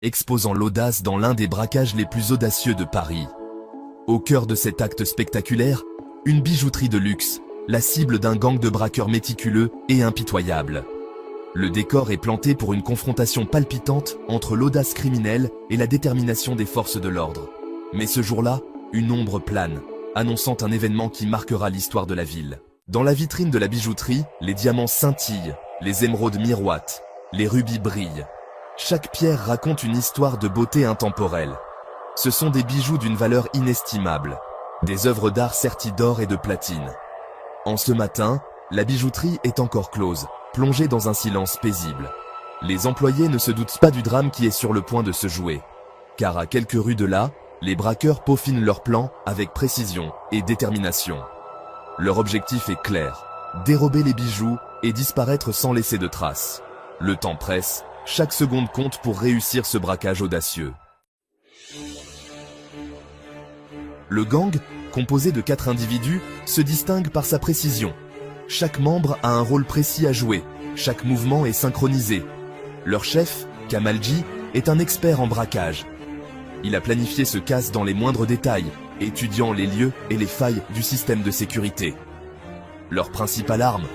exposant l'audace dans l'un des braquages les plus audacieux de Paris. Au cœur de cet acte spectaculaire, une bijouterie de luxe, la cible d'un gang de braqueurs méticuleux et impitoyables. Le décor est planté pour une confrontation palpitante entre l'audace criminelle et la détermination des forces de l'ordre. Mais ce jour-là, une ombre plane, annonçant un événement qui marquera l'histoire de la ville. Dans la vitrine de la bijouterie, les diamants scintillent, les émeraudes miroitent, les rubis brillent. Chaque pierre raconte une histoire de beauté intemporelle. Ce sont des bijoux d'une valeur inestimable, des œuvres d'art serties d'or et de platine. En ce matin, la bijouterie est encore close, plongée dans un silence paisible. Les employés ne se doutent pas du drame qui est sur le point de se jouer. Car à quelques rues de là, les braqueurs peaufinent leur plan avec précision et détermination. Leur objectif est clair, dérober les bijoux et disparaître sans laisser de traces. Le temps presse, chaque seconde compte pour réussir ce braquage audacieux. Le gang, composé de 4 individus, se distingue par sa précision. Chaque membre a un rôle précis à jouer, chaque mouvement est synchronisé. Leur chef, Kamalji, est un expert en braquage. Il a planifié ce casse dans les moindres détails, étudiant les lieux et les failles du système de sécurité. Leur principale arme,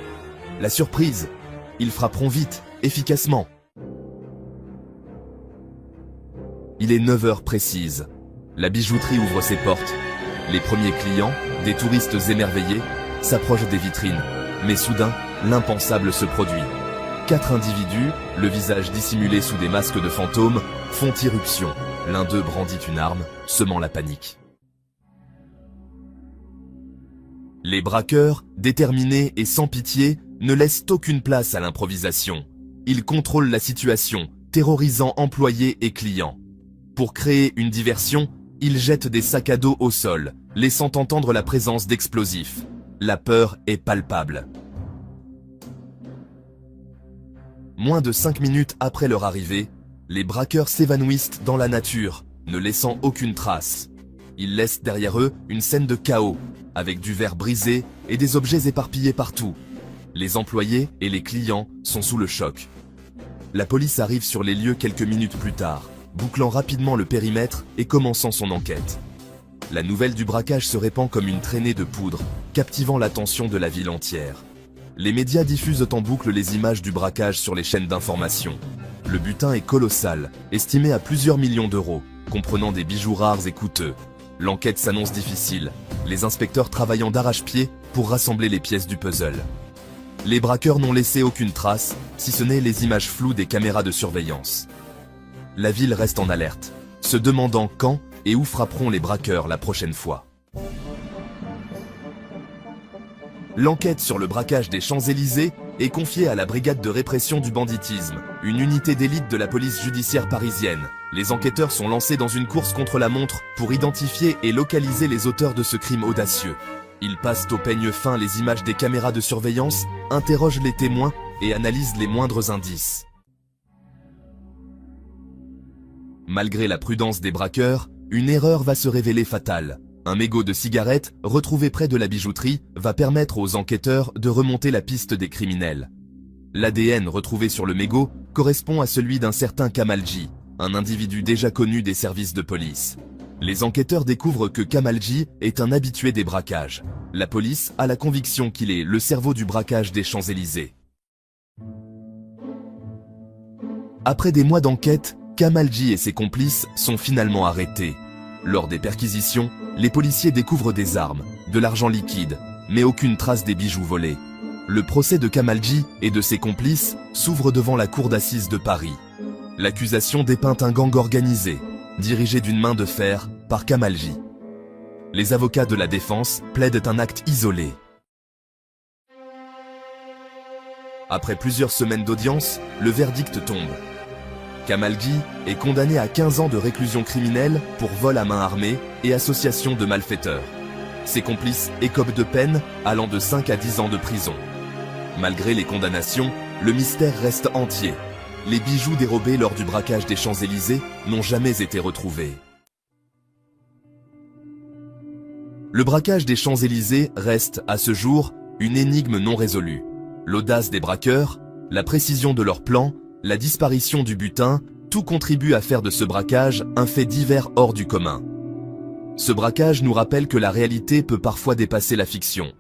la surprise. Ils frapperont vite, efficacement. Il est 9 heures précises. La bijouterie ouvre ses portes. Les premiers clients, des touristes émerveillés, s'approchent des vitrines. Mais soudain, l'impensable se produit. 4 individus, le visage dissimulé sous des masques de fantômes, font irruption. L'un d'eux brandit une arme, semant la panique. Les braqueurs, déterminés et sans pitié, ne laissent aucune place à l'improvisation. Ils contrôlent la situation, terrorisant employés et clients. Pour créer une diversion, ils jettent des sacs à dos au sol, laissant entendre la présence d'explosifs. La peur est palpable. Moins de 5 minutes après leur arrivée, les braqueurs s'évanouissent dans la nature, ne laissant aucune trace. Ils laissent derrière eux une scène de chaos, avec du verre brisé et des objets éparpillés partout. Les employés et les clients sont sous le choc. La police arrive sur les lieux quelques minutes plus tard, bouclant rapidement le périmètre et commençant son enquête. La nouvelle du braquage se répand comme une traînée de poudre, captivant l'attention de la ville entière. Les médias diffusent en boucle les images du braquage sur les chaînes d'information. Le butin est colossal, estimé à plusieurs millions d'euros, comprenant des bijoux rares et coûteux. L'enquête s'annonce difficile, les inspecteurs travaillant d'arrache-pied pour rassembler les pièces du puzzle. Les braqueurs n'ont laissé aucune trace, si ce n'est les images floues des caméras de surveillance. La ville reste en alerte, se demandant quand et où frapperont les braqueurs la prochaine fois. L'enquête sur le braquage des Champs-Élysées est confiée à la brigade de répression du banditisme, une unité d'élite de la police judiciaire parisienne. Les enquêteurs sont lancés dans une course contre la montre pour identifier et localiser les auteurs de ce crime audacieux. Ils passent au peigne fin les images des caméras de surveillance, interrogent les témoins et analysent les moindres indices. Malgré la prudence des braqueurs, une erreur va se révéler fatale. Un mégot de cigarette, retrouvé près de la bijouterie, va permettre aux enquêteurs de remonter la piste des criminels. L'ADN retrouvé sur le mégot correspond à celui d'un certain Kamalji, un individu déjà connu des services de police. Les enquêteurs découvrent que Kamalji est un habitué des braquages. La police a la conviction qu'il est le cerveau du braquage des Champs-Élysées. Après des mois d'enquête, Kamalji et ses complices sont finalement arrêtés. Lors des perquisitions, les policiers découvrent des armes, de l'argent liquide, mais aucune trace des bijoux volés. Le procès de Kamalji et de ses complices s'ouvre devant la cour d'assises de Paris. L'accusation dépeint un gang organisé, dirigé d'une main de fer par Kamalji. Les avocats de la défense plaident un acte isolé. Après plusieurs semaines d'audience, le verdict tombe. Kamalji est condamné à 15 ans de réclusion criminelle pour vol à main armée et association de malfaiteurs. Ses complices écopent de peines allant de 5 à 10 ans de prison. Malgré les condamnations, le mystère reste entier. Les bijoux dérobés lors du braquage des Champs-Élysées n'ont jamais été retrouvés. Le braquage des Champs-Élysées reste, à ce jour, une énigme non résolue. L'audace des braqueurs, la précision de leur plan, la disparition du butin, tout contribue à faire de ce braquage un fait divers hors du commun. Ce braquage nous rappelle que la réalité peut parfois dépasser la fiction.